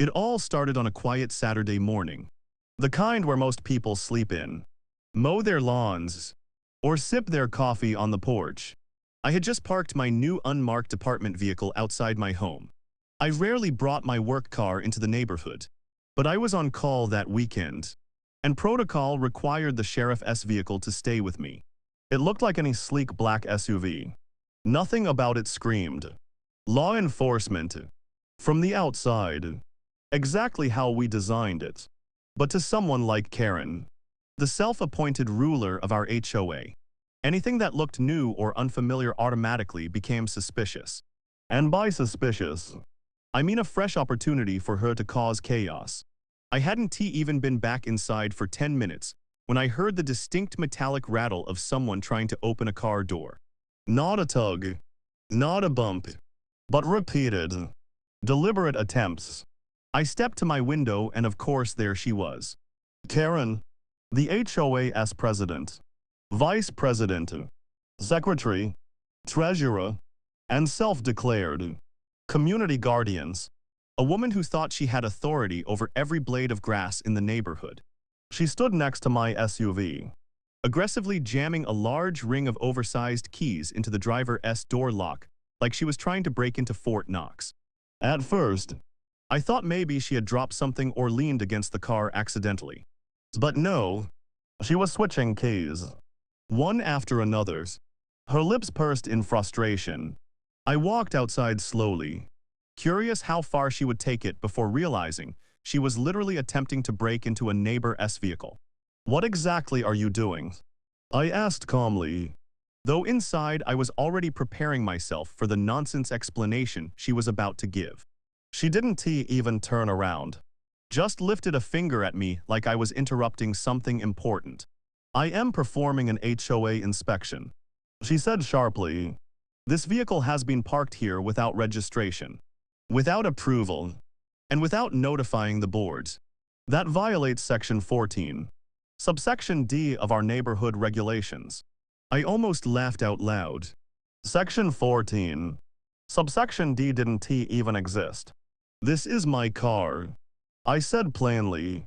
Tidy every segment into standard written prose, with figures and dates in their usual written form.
It all started on a quiet Saturday morning, the kind where most people sleep in, mow their lawns, or sip their coffee on the porch. I had just parked my new unmarked apartment vehicle outside my home. I rarely brought my work car into the neighborhood, but I was on call that weekend, and protocol required the sheriff's vehicle to stay with me. It looked like any sleek black SUV. Nothing about it screamed law enforcement from the outside, exactly how we designed it. But to someone like Karen, the self-appointed ruler of our HOA, anything that looked new or unfamiliar automatically became suspicious. And by suspicious, I mean a fresh opportunity for her to cause chaos. I hadn't even been back inside for 10 minutes when I heard the distinct metallic rattle of someone trying to open a car door. Not a tug, not a bump, but repeated, deliberate attempts. I stepped to my window and of course there she was. Karen, the HOA's president, vice president, secretary, treasurer, and self-declared community guardians. A woman who thought she had authority over every blade of grass in the neighborhood. She stood next to my SUV, aggressively jamming a large ring of oversized keys into the driver's door lock like she was trying to break into Fort Knox. At first, I thought maybe she had dropped something or leaned against the car accidentally. But no, she was switching keys, one after another. Her lips pursed in frustration. I walked outside slowly, curious how far she would take it before realizing she was literally attempting to break into a neighbor's vehicle. What exactly are you doing? I asked calmly, though inside I was already preparing myself for the nonsense explanation she was about to give. She didn't even turn around, just lifted a finger at me like I was interrupting something important. I am performing an HOA inspection, she said sharply. This vehicle has been parked here without registration, without approval, and without notifying the boards. That violates Section 14, subsection D of our neighborhood regulations. I almost laughed out loud. Section 14, subsection D didn't even exist. This is my car, I said plainly.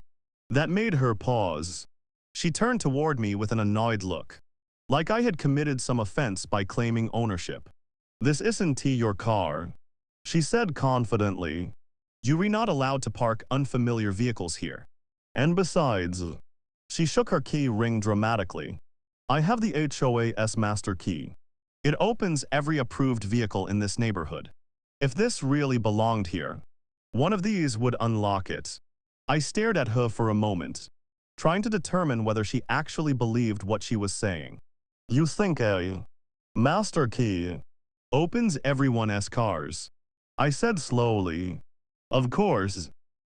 That made her pause. She turned toward me with an annoyed look, like I had committed some offense by claiming ownership. This isn't your car, she said confidently. You're not allowed to park unfamiliar vehicles here. And besides, she shook her key ring dramatically. I have the HOA's master key. It opens every approved vehicle in this neighborhood. If this really belonged here, one of these would unlock it. I stared at her for a moment, trying to determine whether she actually believed what she was saying. You think a master key opens everyone's cars? I said slowly. Of course,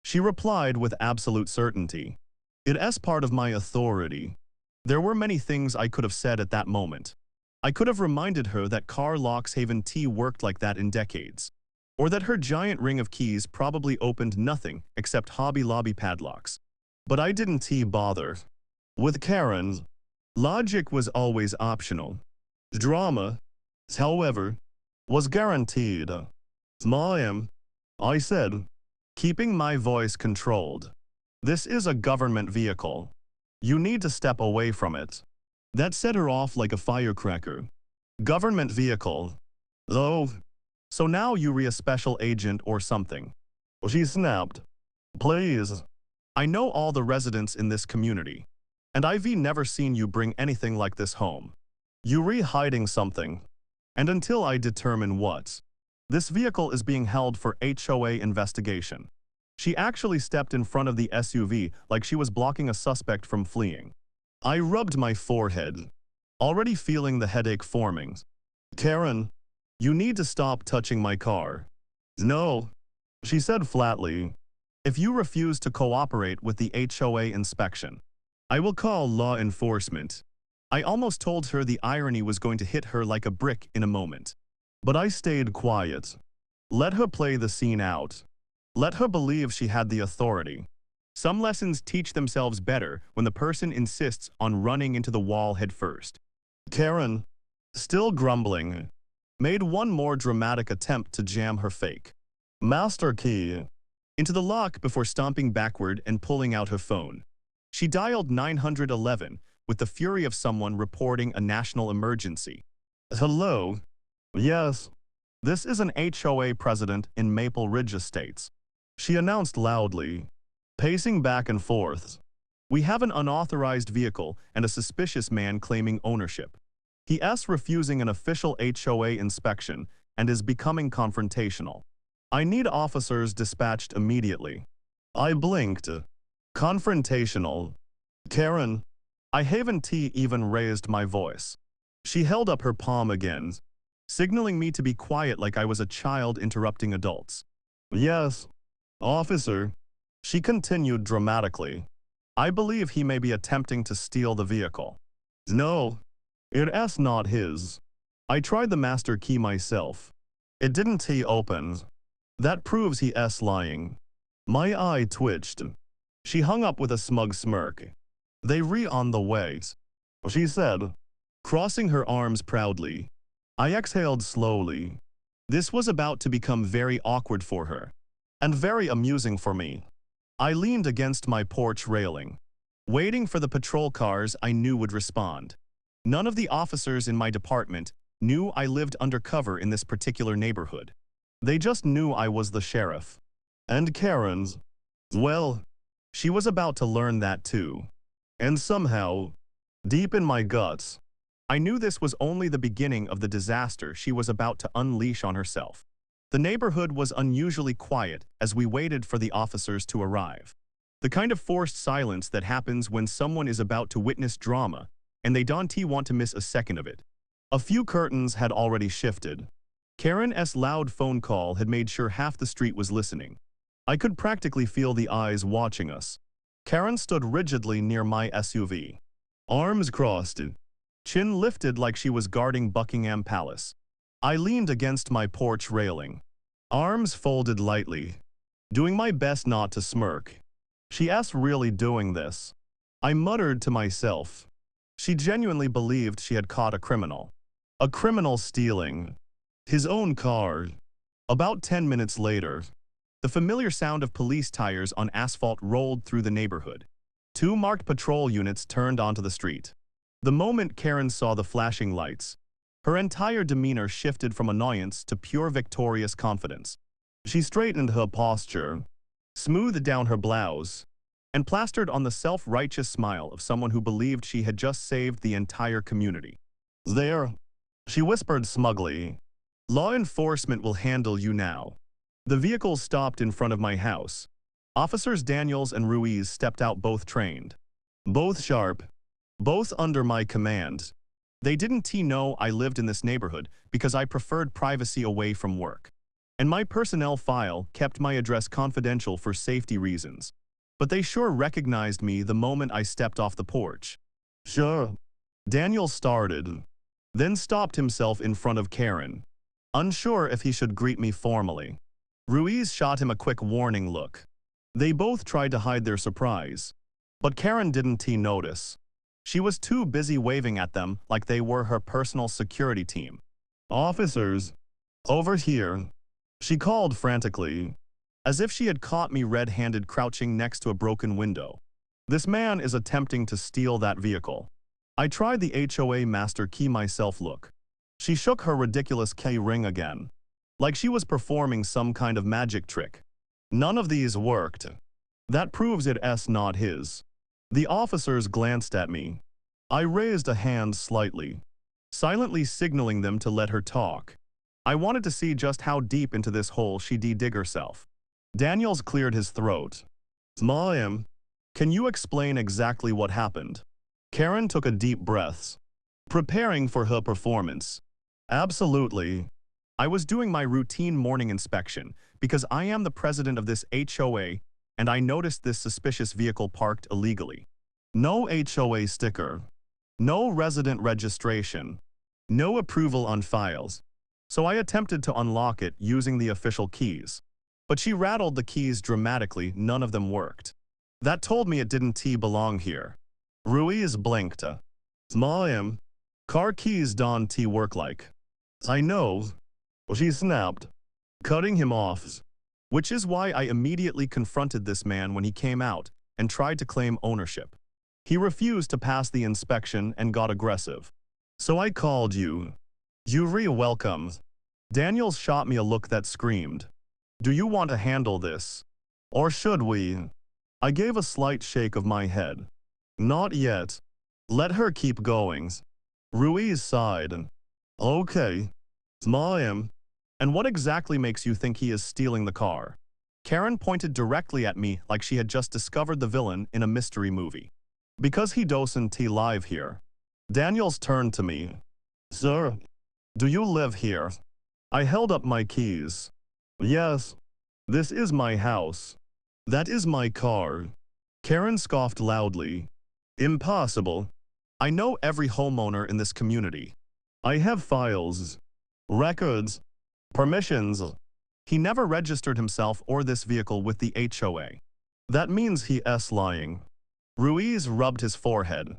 she replied with absolute certainty. It's part of my authority. There were many things I could have said at that moment. I could have reminded her that car locks haven't worked like that in decades, or that her giant ring of keys probably opened nothing except Hobby Lobby padlocks. But I didn't bother. With Karen, logic was always optional. Drama, however, was guaranteed. Ma'am, I said, keeping my voice controlled. This is a government vehicle. You need to step away from it. That set her off like a firecracker. Government vehicle. Oh, so now you're a special agent or something? She snapped. Please. I know all the residents in this community, and I've never seen you bring anything like this home. You're hiding something. And until I determine what, this vehicle is being held for HOA investigation. She actually stepped in front of the SUV like she was blocking a suspect from fleeing. I rubbed my forehead, already feeling the headache forming. Karen, you need to stop touching my car. No, she said flatly. If you refuse to cooperate with the HOA inspection, I will call law enforcement. I almost told her the irony was going to hit her like a brick in a moment. But I stayed quiet. Let her play the scene out. Let her believe she had the authority. Some lessons teach themselves better when the person insists on running into the wall headfirst. Karen, still grumbling, made one more dramatic attempt to jam her fake master key into the lock before stomping backward and pulling out her phone. She dialed 911 with the fury of someone reporting a national emergency. Hello? Yes. This is an HOA president in Maple Ridge Estates. She announced loudly, pacing back and forth. We have an unauthorized vehicle and a suspicious man claiming ownership. He is refusing an official HOA inspection and is becoming confrontational. I need officers dispatched immediately. I blinked. Confrontational. Karen. I haven't even raised my voice. She held up her palm again, signaling me to be quiet like I was a child interrupting adults. Yes, officer. She continued dramatically. I believe he may be attempting to steal the vehicle. No, it's not his. I tried the master key myself. It didn't open. That proves he is lying. My eye twitched. She hung up with a smug smirk. They on the way, she said, crossing her arms proudly. I exhaled slowly. This was about to become very awkward for her, and very amusing for me. I leaned against my porch railing, waiting for the patrol cars I knew would respond. None of the officers in my department knew I lived undercover in this particular neighborhood. They just knew I was the sheriff. And Karen's, well, she was about to learn that too. And somehow, deep in my guts, I knew this was only the beginning of the disaster she was about to unleash on herself. The neighborhood was unusually quiet as we waited for the officers to arrive. The kind of forced silence that happens when someone is about to witness drama and they don't want to miss a second of it. A few curtains had already shifted. Karen's loud phone call had made sure half the street was listening. I could practically feel the eyes watching us. Karen stood rigidly near my SUV. Arms crossed, chin lifted like she was guarding Buckingham Palace. I leaned against my porch railing, arms folded lightly, doing my best not to smirk. She is really doing this. I muttered to myself. She genuinely believed she had caught a criminal. A criminal stealing his own car. About 10 minutes later, the familiar sound of police tires on asphalt rolled through the neighborhood. 2 marked patrol units turned onto the street. The moment Karen saw the flashing lights, her entire demeanor shifted from annoyance to pure victorious confidence. She straightened her posture, smoothed down her blouse, and plastered on the self-righteous smile of someone who believed she had just saved the entire community. There, she whispered smugly. Law enforcement will handle you now. The vehicle stopped in front of my house. Officers Daniels and Ruiz stepped out, both trained, both sharp, both under my command. They didn't know I lived in this neighborhood because I preferred privacy away from work. And my personnel file kept my address confidential for safety reasons. But they sure recognized me the moment I stepped off the porch. Sure. Daniel started, then stopped himself in front of Karen, unsure if he should greet me formally. Ruiz shot him a quick warning look. They both tried to hide their surprise, but Karen didn't notice. She was too busy waving at them like they were her personal security team. Officers, over here, she called frantically, as if she had caught me red-handed crouching next to a broken window. This man is attempting to steal that vehicle. I tried the HOA master key myself. Look. She shook her ridiculous key ring again, like she was performing some kind of magic trick. None of these worked. That proves it's not his. The officers glanced at me. I raised a hand slightly, silently signaling them to let her talk. I wanted to see just how deep into this hole she'd dig herself. Daniels cleared his throat. Ma'am, can you explain exactly what happened? Karen took a deep breath, preparing for her performance. Absolutely. I was doing my routine morning inspection because I am the president of this HOA and I noticed this suspicious vehicle parked illegally. No HOA sticker, no resident registration, no approval on files. So I attempted to unlock it using the official keys. But she rattled the keys dramatically, none of them worked. That told me it didn't belong here. Ruiz blinked. Ma'am, car keys don't work like. I know. She snapped, cutting him off. which is why I immediately confronted this man when he came out and tried to claim ownership. He refused to pass the inspection and got aggressive. So I called you. You're welcome. Daniels shot me a look that screamed, "Do you want to handle this? Or should we?" I gave a slight shake of my head. "Not yet. Let her keep going." Ruiz sighed. "Okay. Ma'am. And what exactly makes you think he is stealing the car?" Karen pointed directly at me like she had just discovered the villain in a mystery movie. "Because he doesn't live here." Daniels turned to me. "Sir, do you live here?" I held up my keys. "Yes. This is my house. That is my car." Karen scoffed loudly. "Impossible. I know every homeowner in this community. I have files, records, permissions." He never registered himself or this vehicle with the HOA. "That means he is lying." Ruiz rubbed his forehead.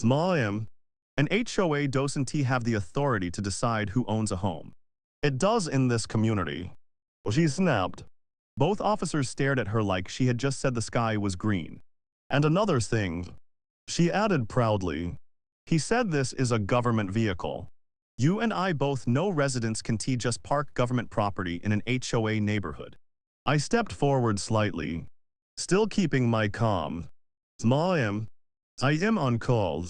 "Ma'am, an HOA doesn't have the authority to decide who owns a home. It does in this community." She snapped. Both officers stared at her like she had just said the sky was green. "And another thing," she added proudly. "He said this is a government vehicle. You and I both know residents can just park government property in an HOA neighborhood." I stepped forward slightly, still keeping my calm. "Ma'am, I am on call.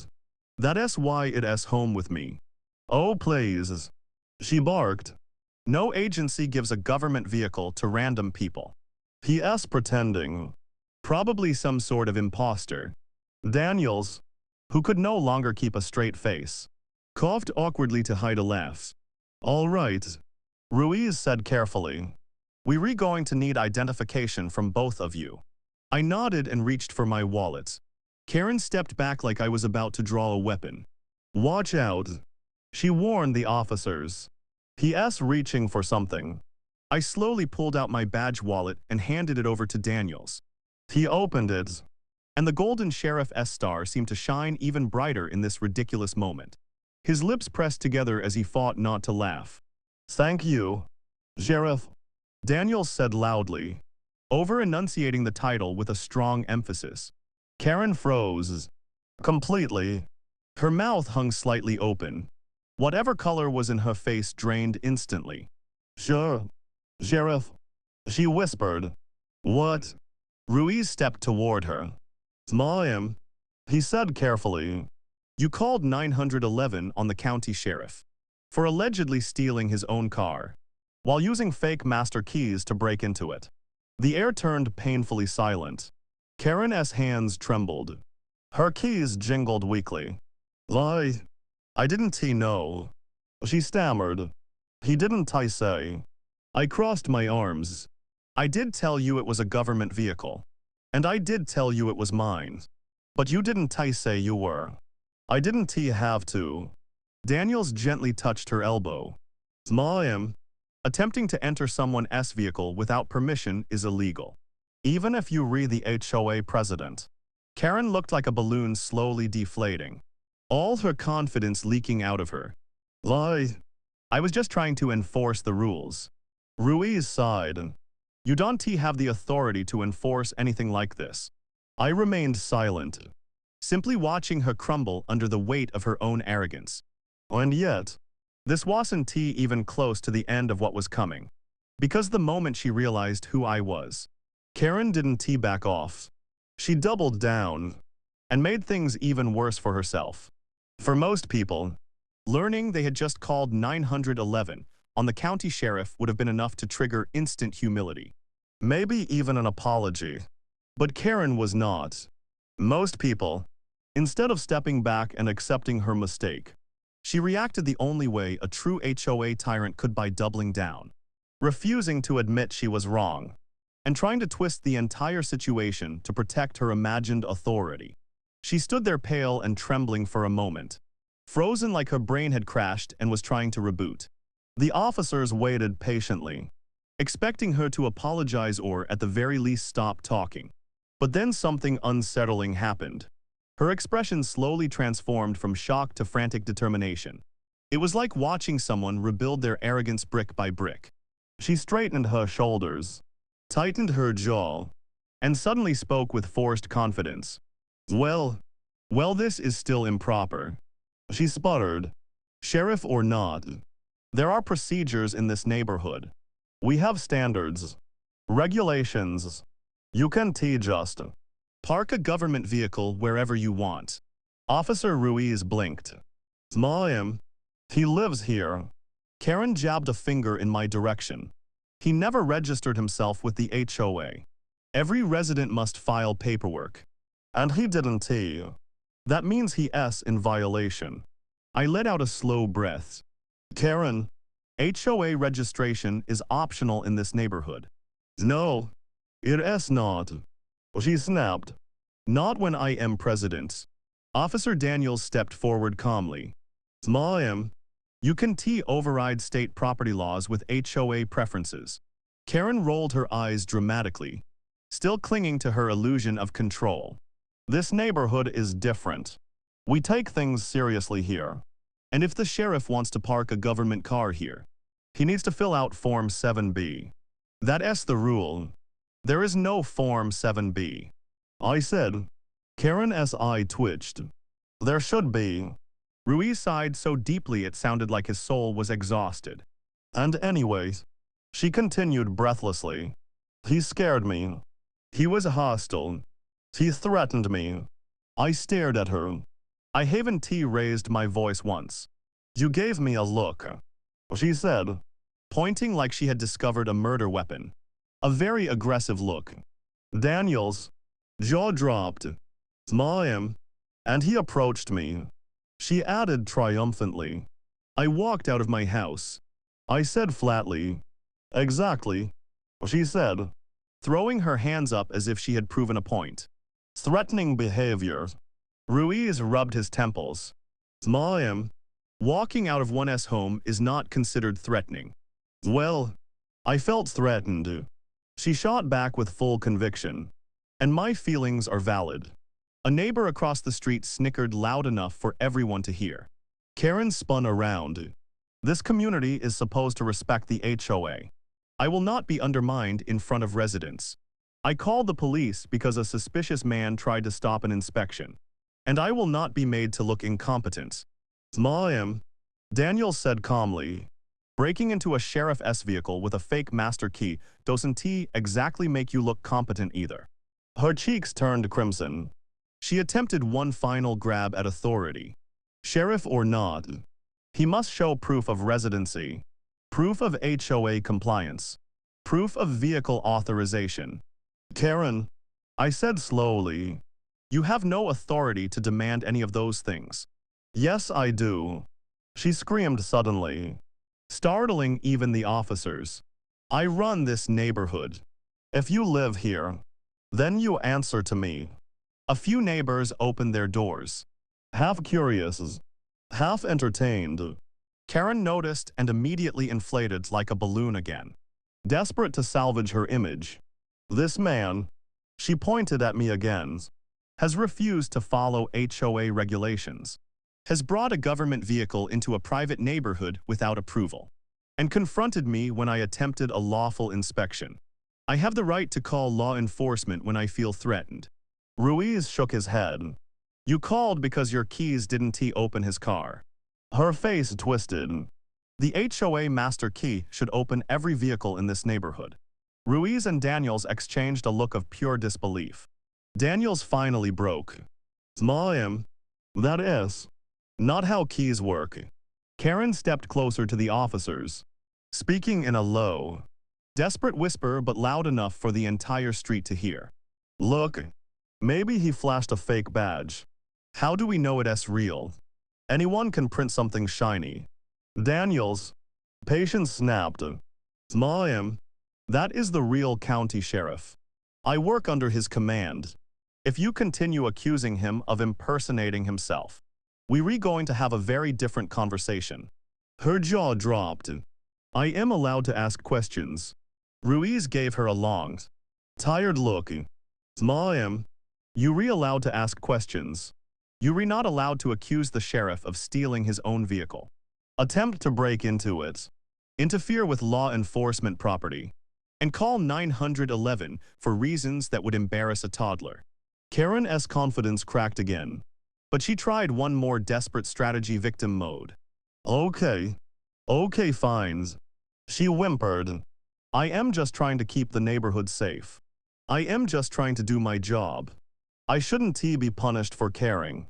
That is why it is home with me." "Oh, please," she barked. "No agency gives a government vehicle to random people." He is pretending. Probably some sort of imposter. Daniels, who could no longer keep a straight face, coughed awkwardly to hide a laugh. "All right," Ruiz said carefully. "We're going to need identification from both of you." I nodded and reached for my wallet. Karen stepped back like I was about to draw a weapon. "Watch out," she warned the officers. He is reaching for something. I slowly pulled out my badge wallet and handed it over to Daniels. He opened it, and the golden Sheriff S star seemed to shine even brighter in this ridiculous moment. His lips pressed together as he fought not to laugh. "Thank you, Sheriff," Daniels said loudly, over-enunciating the title with a strong emphasis. Karen froze completely. Her mouth hung slightly open. Whatever color was in her face drained instantly. "Sure, Sheriff," she whispered. "What?" Ruiz stepped toward her. "Ma'am," he said carefully. "You called 911 on the county sheriff for allegedly stealing his own car while using fake master keys to break into it." The air turned painfully silent. Karen's hands trembled. Her keys jingled weakly. I didn't know," she stammered. "He didn't say." I crossed my arms. "I did tell you it was a government vehicle. And I did tell you it was mine. But you didn't say you were." "I didn't have to." Daniels gently touched her elbow. "Ma'am, attempting to enter someone's vehicle without permission is illegal. Even if you re the HOA president." Karen looked like a balloon slowly deflating, all her confidence leaking out of her. "I was just trying to enforce the rules." Ruiz sighed. "You don't have the authority to enforce anything like this." I remained silent, simply watching her crumble under the weight of her own arrogance. And yet, this wasn't even close to the end of what was coming. Because the moment she realized who I was, Karen didn't back off. She doubled down and made things even worse for herself. For most people, learning they had just called 911 on the county sheriff would have been enough to trigger instant humility. Maybe even an apology. But Karen was not. Most people, instead of stepping back and accepting her mistake, she reacted the only way a true HOA tyrant could, by doubling down, refusing to admit she was wrong, and trying to twist the entire situation to protect her imagined authority. She stood there pale and trembling for a moment, frozen like her brain had crashed and was trying to reboot. The officers waited patiently, expecting her to apologize or at the very least stop talking. But then something unsettling happened. Her expression slowly transformed from shock to frantic determination. It was like watching someone rebuild their arrogance brick by brick. She straightened her shoulders. tightened her jaw, and suddenly spoke with forced confidence. Well, this is still improper. She sputtered. Sheriff or not, there are procedures in this neighborhood. We have standards, regulations. You can't just park a government vehicle wherever you want. Officer Ruiz blinked. Ma'am, he lives here. Karen jabbed a finger in my direction. He never registered himself with the HOA. Every resident must file paperwork. And he didn't. That means he's in violation. I let out a slow breath. Karen, HOA registration is optional in this neighborhood. No, it is not. She snapped. Not when I am president. Officer Daniels stepped forward calmly. Ma'am, you can override state property laws with HOA preferences. Karen rolled her eyes dramatically, still clinging to her illusion of control. This neighborhood is different. We take things seriously here. And if the sheriff wants to park a government car here, he needs to fill out Form 7B. That's the rule. There is no Form 7B. I said. Karen's eye twitched. There should be. Ruiz sighed so deeply it sounded like his soul was exhausted. And anyways, she continued breathlessly. He scared me. He was hostile. He threatened me. I stared at her. I haven't raised my voice once. You gave me a look, she said, pointing like she had discovered a murder weapon. A very aggressive look. Daniels' jaw dropped. Ma'am, and he approached me. She added triumphantly. I walked out of my house. I said flatly. Exactly, she said, throwing her hands up as if she had proven a point. Threatening behavior. Ruiz rubbed his temples. Ma'am, walking out of one's home is not considered threatening. Well, I felt threatened. She shot back with full conviction. And my feelings are valid. A neighbor across the street snickered loud enough for everyone to hear. Karen spun around. This community is supposed to respect the HOA. I will not be undermined in front of residents. I called the police because a suspicious man tried to stop an inspection. And I will not be made to look incompetent. Ma'am, Daniel said calmly. Breaking into a sheriff's vehicle with a fake master key doesn't exactly make you look competent either. Her cheeks turned crimson. She attempted one final grab at authority. Sheriff or not, he must show proof of residency, proof of HOA compliance, proof of vehicle authorization. Karen, I said slowly, you have no authority to demand any of those things. Yes, I do. She screamed suddenly, startling even the officers. I run this neighborhood. If you live here, then you answer to me. A few neighbors opened their doors, half curious, half entertained. Karen noticed and immediately inflated like a balloon again, desperate to salvage her image. This man, she pointed at me again, has refused to follow HOA regulations, has brought a government vehicle into a private neighborhood without approval, and confronted me when I attempted a lawful inspection. I have the right to call law enforcement when I feel threatened. Ruiz shook his head. You called because your keys didn't open his car. Her face twisted. The HOA master key should open every vehicle in this neighborhood. Ruiz and Daniels exchanged a look of pure disbelief. Daniels finally broke. Ma'am, that is not how keys work. Karen stepped closer to the officers, speaking in a low, desperate whisper but loud enough for the entire street to hear. Look, maybe he flashed a fake badge. How do we know it's real? Anyone can print something shiny. Daniels, patience snapped. Ma'am, that is the real county sheriff. I work under his command. If you continue accusing him of impersonating himself, we're going to have a very different conversation. Her jaw dropped. I am allowed to ask questions. Ruiz gave her a long, tired look. Ma'am, you're allowed to ask questions. You're not allowed to accuse the sheriff of stealing his own vehicle, attempt to break into it, interfere with law enforcement property, and call 911 for reasons that would embarrass a toddler. Karen's confidence cracked again, but she tried one more desperate strategy: victim mode. Okay. Okay, fine. She whimpered. I am just trying to keep the neighborhood safe. I am just trying to do my job. I shouldn't be punished for caring.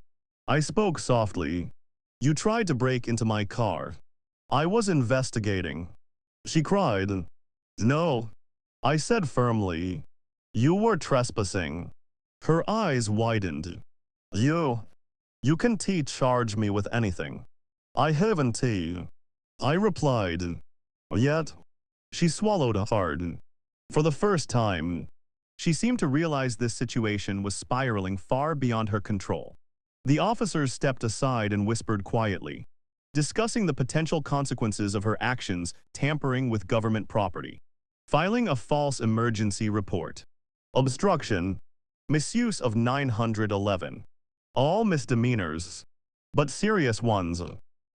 I spoke softly. You tried to break into my car. I was investigating. She cried. No. I said firmly. You were trespassing. Her eyes widened. You can charge me with anything. I haven't. I replied. Yet. She swallowed hard. For the first time, she seemed to realize this situation was spiraling far beyond her control. The officers stepped aside and whispered quietly, discussing the potential consequences of her actions tampering with government property. Filing a false emergency report. Obstruction. Misuse of 911. All misdemeanors, but serious ones.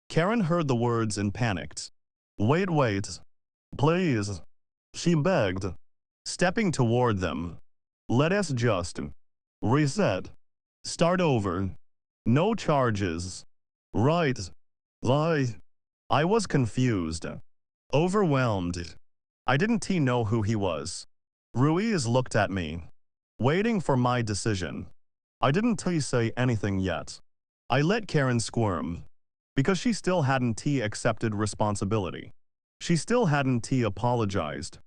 Karen heard the words and panicked. Wait. Please. She begged, stepping toward them. Let us just reset. Start over. No charges. Right. I was confused. Overwhelmed. I didn't know who he was. Ruiz looked at me, waiting for my decision. I didn't say anything yet. I let Karen squirm, because she still hadn't accepted responsibility. She still hadn't apologized.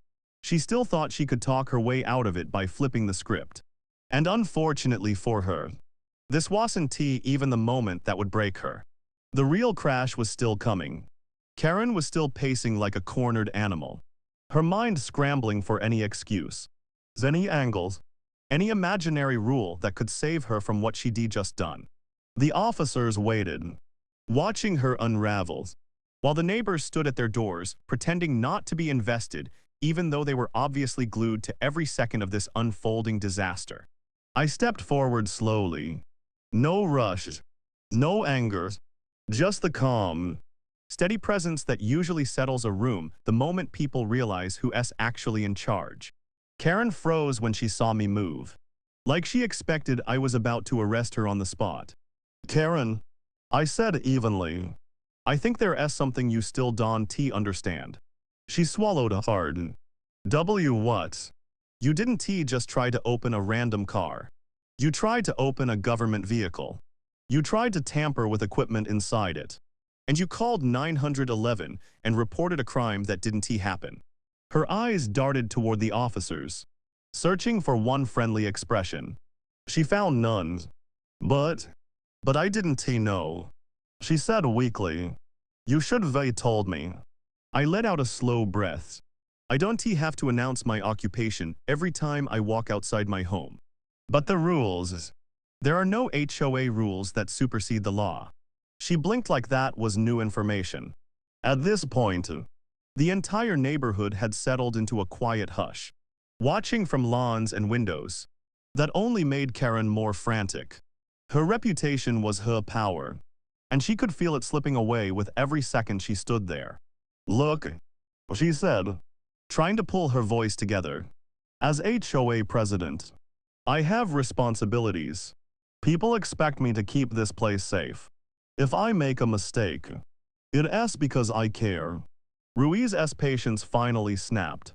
She still thought she could talk her way out of it by flipping the script. And unfortunately for her, this wasn't even the moment that would break her. The real crash was still coming. Karen was still pacing like a cornered animal, her mind scrambling for any excuse, any angles, any imaginary rule that could save her from what she'd just done. The officers waited, watching her unravel, while the neighbors stood at their doors, pretending not to be invested, even though they were obviously glued to every second of this unfolding disaster. I stepped forward slowly. No rush, no anger, just the calm, steady presence that usually settles a room the moment people realize who's actually in charge. Karen froze when she saw me move, like she expected I was about to arrest her on the spot. Karen, I said evenly, I think there's something you still don't understand. She swallowed hard. What? You didn't just try to open a random car. You tried to open a government vehicle. You tried to tamper with equipment inside it. And you called 911 and reported a crime that didn't happen. Her eyes darted toward the officers, searching for one friendly expression. She found none. But I didn't know. She said weakly. You should have told me. I let out a slow breath. I don't have to announce my occupation every time I walk outside my home. But the rules. There are no HOA rules that supersede the law. She blinked like that was new information. At this point, the entire neighborhood had settled into a quiet hush, watching from lawns and windows. That only made Karen more frantic. Her reputation was her power, and she could feel it slipping away with every second she stood there. Look, she said, trying to pull her voice together. As HOA president, I have responsibilities. People expect me to keep this place safe. If I make a mistake, it's because I care. Ruiz's patience finally snapped.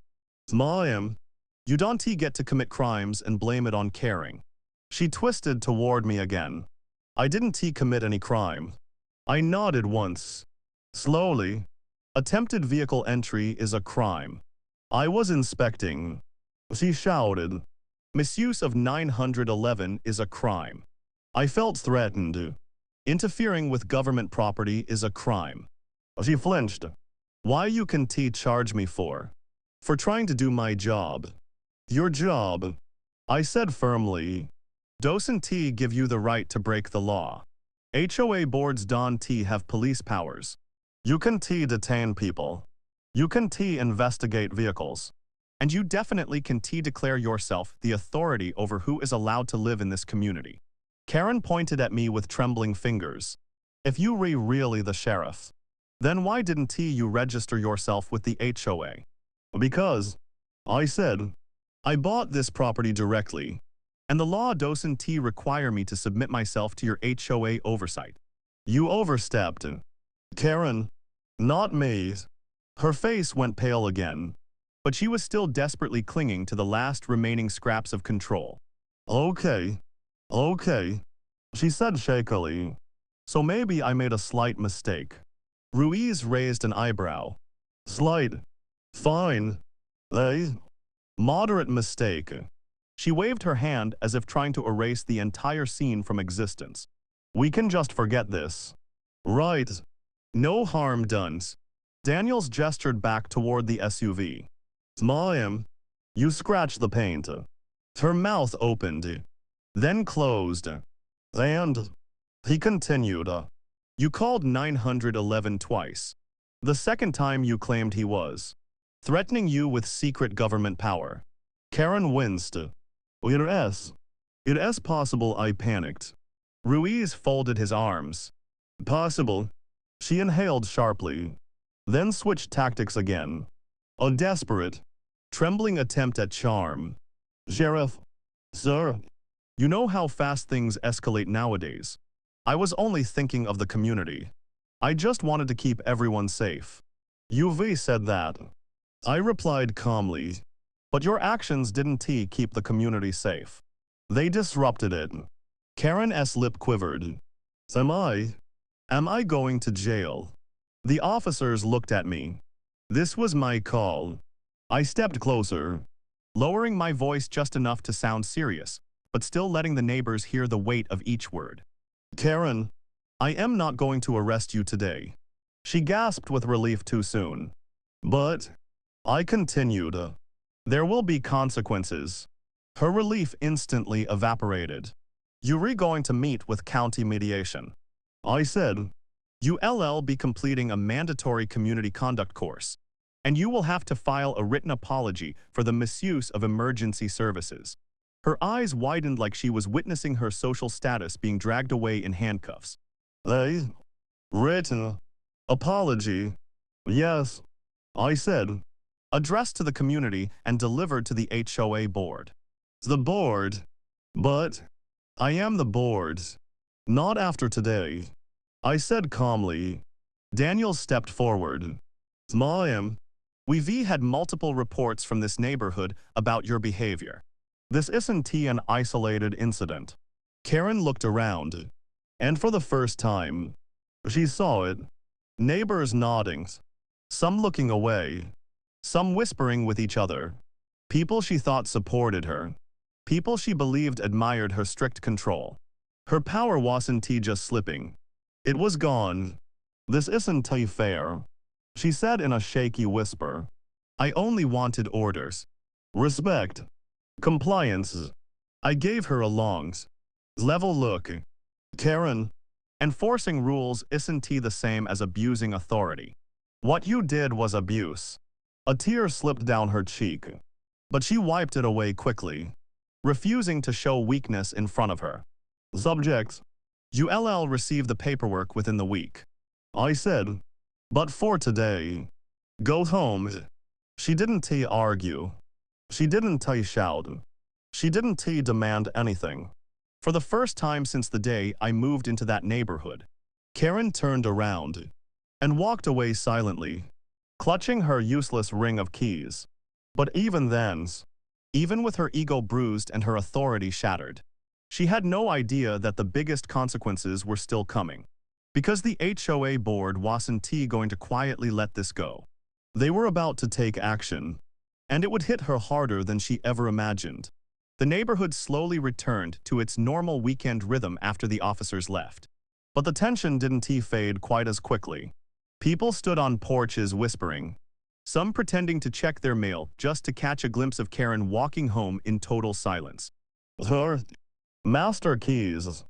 Ma'am, you don't get to commit crimes and blame it on caring. She twisted toward me again. I didn't commit any crime. I nodded once. Slowly. Attempted vehicle entry is a crime. I was inspecting. She shouted. Misuse of 911 is a crime. I felt threatened. Interfering with government property is a crime. She flinched. Why you can charge me for? For trying to do my job. Your job. I said firmly. Doesn't give you the right to break the law. HOA boards don't have police powers. You can detain people. You can investigate vehicles. And you definitely can declare yourself the authority over who is allowed to live in this community. Karen pointed at me with trembling fingers. If you were really the sheriff, then why didn't you register yourself with the HOA? Because I said, I bought this property directly, and the law doesn't require me to submit myself to your HOA oversight. You overstepped. Karen, not me. Her face went pale again, but she was still desperately clinging to the last remaining scraps of control. Okay, okay, she said shakily. So maybe I made a slight mistake. Ruiz raised an eyebrow. Slight. Fine. A moderate mistake. She waved her hand as if trying to erase the entire scene from existence. We can just forget this. Right. No harm done. Daniels gestured back toward the SUV. Ma'am, you scratched the paint. Her mouth opened, then closed. And, he continued, you called 911 twice. The second time you claimed he was threatening you with secret government power. Karen winced. It is possible I panicked. Ruiz folded his arms. Possible. She inhaled sharply, then switched tactics again. A desperate, trembling attempt at charm. Sheriff, sir, you know how fast things escalate nowadays. I was only thinking of the community. I just wanted to keep everyone safe. UV said that. I replied calmly, but your actions didn't keep the community safe. They disrupted it. Karen's lip quivered. Am I going to jail? The officers looked at me. This was my call. I stepped closer, lowering my voice just enough to sound serious, but still letting the neighbors hear the weight of each word. Karen, I am not going to arrest you today. She gasped with relief too soon. But, I continued, there will be consequences. Her relief instantly evaporated. You're going to meet with county mediation. I said, you'll be completing a mandatory community conduct course, and you will have to file a written apology for the misuse of emergency services. Her eyes widened like she was witnessing her social status being dragged away in handcuffs. A written apology? Yes, I said, addressed to the community and delivered to the HOA board. The board? But I am the board. Not after today. I said calmly. Daniel stepped forward. Ma'am, we've had multiple reports from this neighborhood about your behavior. This isn't an isolated incident. Karen looked around, and for the first time, she saw it. Neighbors nodding, some looking away, some whispering with each other. People she thought supported her. People she believed admired her strict control. Her power wasn't just slipping. It was gone. This isn't fair, she said in a shaky whisper. I only wanted orders. Respect. Compliance. I gave her a long, level look. Karen, enforcing rules isn't the same as abusing authority. What you did was abuse. A tear slipped down her cheek, but she wiped it away quickly, refusing to show weakness in front of her. Subject. ULL received the paperwork within the week. I said, but for today, go home. She didn't argue. She didn't shout. She didn't demand anything. For the first time since the day I moved into that neighborhood, Karen turned around and walked away silently, clutching her useless ring of keys. But even then, even with her ego bruised and her authority shattered, she had no idea that the biggest consequences were still coming. Because the HOA board wasn't going to quietly let this go. They were about to take action, and it would hit her harder than she ever imagined. The neighborhood slowly returned to its normal weekend rhythm after the officers left. But the tension didn't fade quite as quickly. People stood on porches whispering, some pretending to check their mail just to catch a glimpse of Karen walking home in total silence. Her master keys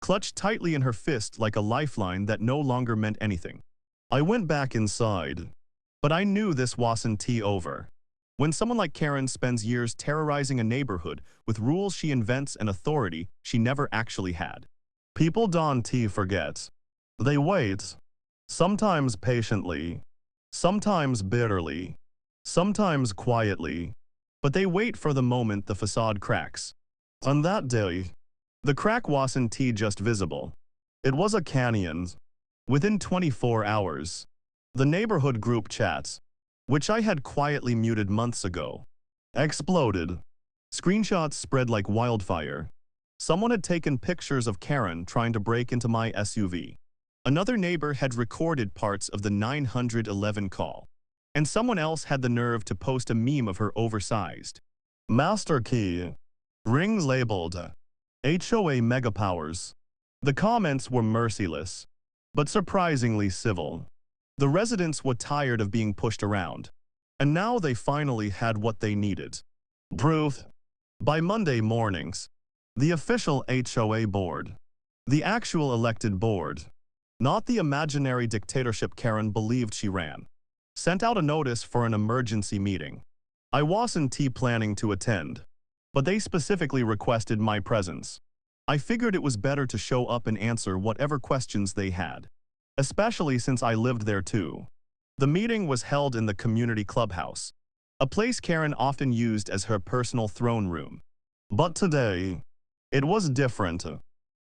clutched tightly in her fist like a lifeline that no longer meant anything. I went back inside, but I knew this wasn't over. When someone like Karen spends years terrorizing a neighborhood with rules she invents and authority she never actually had, people don't forget. They wait. Sometimes patiently, sometimes bitterly, sometimes quietly. but they wait for the moment the facade cracks. On that day, the crack wasn't just visible. It was a canyon. Within 24 hours, the neighborhood group chats, which I had quietly muted months ago, exploded. Screenshots spread like wildfire. Someone had taken pictures of Karen trying to break into my SUV. Another neighbor had recorded parts of the 911 call. And someone else had the nerve to post a meme of her oversized master key ring labeled HOA Megapowers. The comments were merciless, but surprisingly civil. The residents were tired of being pushed around, and now they finally had what they needed. Proof. By Monday mornings, the official HOA board, the actual elected board, not the imaginary dictatorship Karen believed she ran, sent out a notice for an emergency meeting. I wasn't planning to attend, but they specifically requested my presence. I figured it was better to show up and answer whatever questions they had, especially since I lived there too. The meeting was held in the community clubhouse, a place Karen often used as her personal throne room. But today, it was different.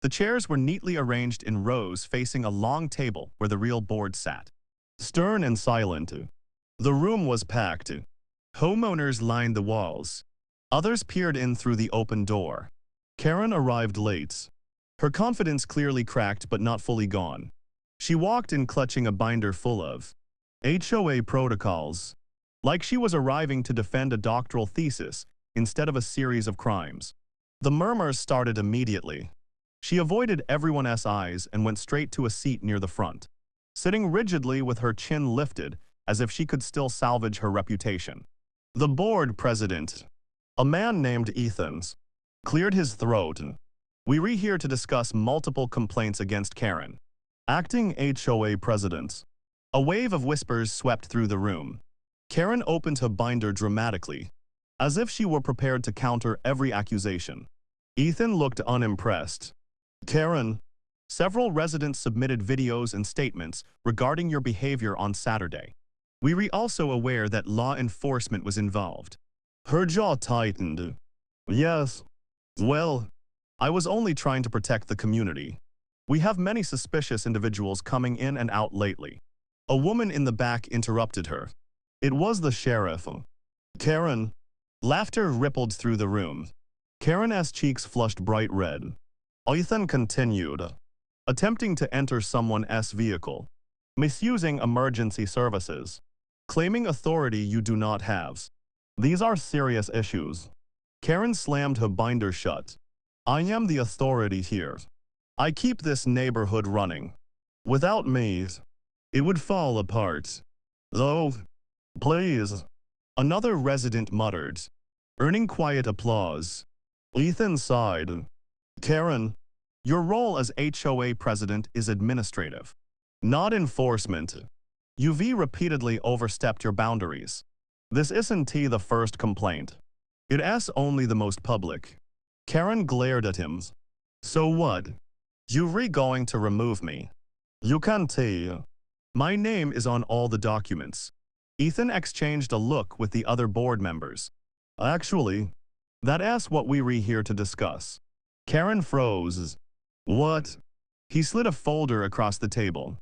The chairs were neatly arranged in rows facing a long table where the real board sat. Stern and silent, the room was packed. Homeowners lined the walls. Others peered in through the open door. Karen arrived late. Her confidence clearly cracked but not fully gone. She walked in clutching a binder full of HOA protocols, like she was arriving to defend a doctoral thesis instead of a series of crimes. The murmurs started immediately. She avoided everyone's eyes and went straight to a seat near the front, sitting rigidly with her chin lifted as if she could still salvage her reputation. The board president, a man named Ethan, cleared his throat. We're here to discuss multiple complaints against Karen. Acting HOA president. A wave of whispers swept through the room. Karen opened her binder dramatically, as if she were prepared to counter every accusation. Ethan looked unimpressed. Karen, several residents submitted videos and statements regarding your behavior on Saturday. We were also aware that law enforcement was involved. Her jaw tightened. Yes. Well, I was only trying to protect the community. We have many suspicious individuals coming in and out lately. A woman in the back interrupted her. It was the sheriff. Karen. Laughter rippled through the room. Karen's cheeks flushed bright red. Ethan continued, attempting to enter someone's vehicle, misusing emergency services, claiming authority you do not have. These are serious issues. Karen slammed her binder shut. I am the authority here. I keep this neighborhood running. Without me, it would fall apart. Though, please, another resident muttered, earning quiet applause. Ethan sighed. Karen, your role as HOA president is administrative, not enforcement. You've repeatedly overstepped your boundaries. This isn't the first complaint. It's only the most public. Karen glared at him. So what? You're going to remove me? You can't. My name is on all the documents. Ethan exchanged a look with the other board members. Actually, that's what we're here to discuss. Karen froze. What? He slid a folder across the table.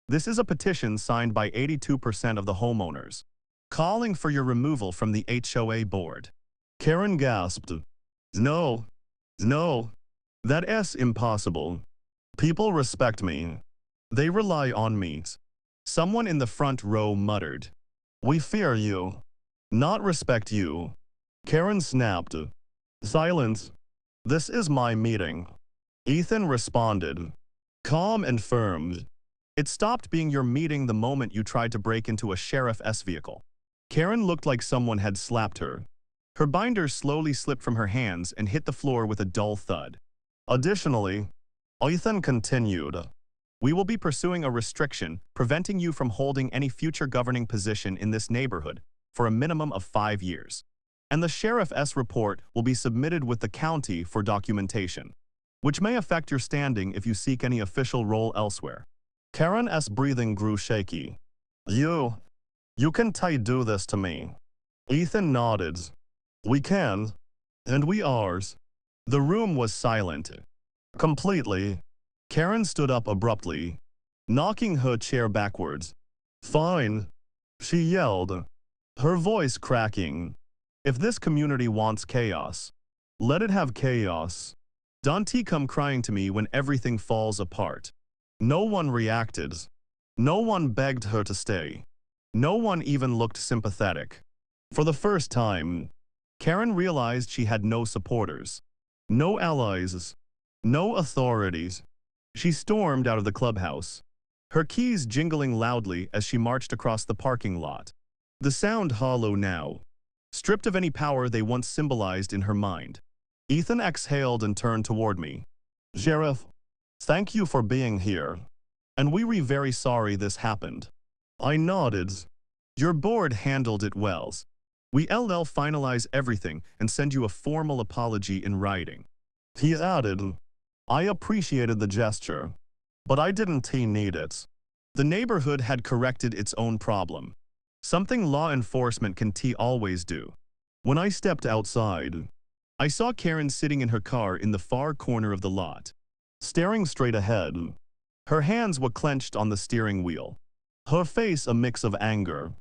This is a petition signed by 82% of the homeowners, calling for your removal from the HOA board. Karen gasped. No. That's impossible. People respect me. They rely on me. Someone in the front row muttered. We fear you, not respect you. Karen snapped. Silence. This is my meeting. Ethan responded, calm and firm. It stopped being your meeting the moment you tried to break into a sheriff's vehicle. Karen looked like someone had slapped her. Her binder slowly slipped from her hands and hit the floor with a dull thud. Additionally, Ethan continued, we will be pursuing a restriction preventing you from holding any future governing position in this neighborhood for a minimum of 5 years. And the sheriff's report will be submitted with the county for documentation, which may affect your standing if you seek any official role elsewhere. Karen's breathing grew shaky. You can do this to me. Ethan nodded. We can, and we ours. The room was silent. Completely. Karen stood up abruptly, knocking her chair backwards. Fine, she yelled, her voice cracking. If this community wants chaos, let it have chaos. Don't come crying to me when everything falls apart. No one reacted. No one begged her to stay. No one even looked sympathetic. For the first time, Karen realized she had no supporters, no allies, no authorities. She stormed out of the clubhouse, her keys jingling loudly as she marched across the parking lot. The sound hollow now, stripped of any power they once symbolized in her mind. Ethan exhaled and turned toward me. Sheriff, thank you for being here. And we're very sorry this happened. I nodded. Your board handled it well. We'll finalize everything and send you a formal apology in writing. He added. I appreciated the gesture, but I didn't need it. The neighborhood had corrected its own problem. Something law enforcement can always do. When I stepped outside, I saw Karen sitting in her car in the far corner of the lot, staring straight ahead. Her hands were clenched on the steering wheel. Her face a mix of anger,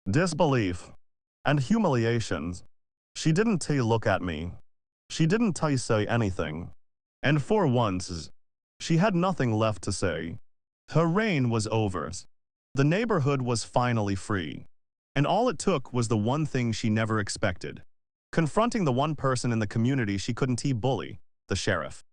disbelief, and humiliation. She didn't look at me. She didn't say anything. And for once, she had nothing left to say. Her reign was over. The neighborhood was finally free. And all it took was the one thing she never expected. Confronting the one person in the community she couldn't bully, the sheriff.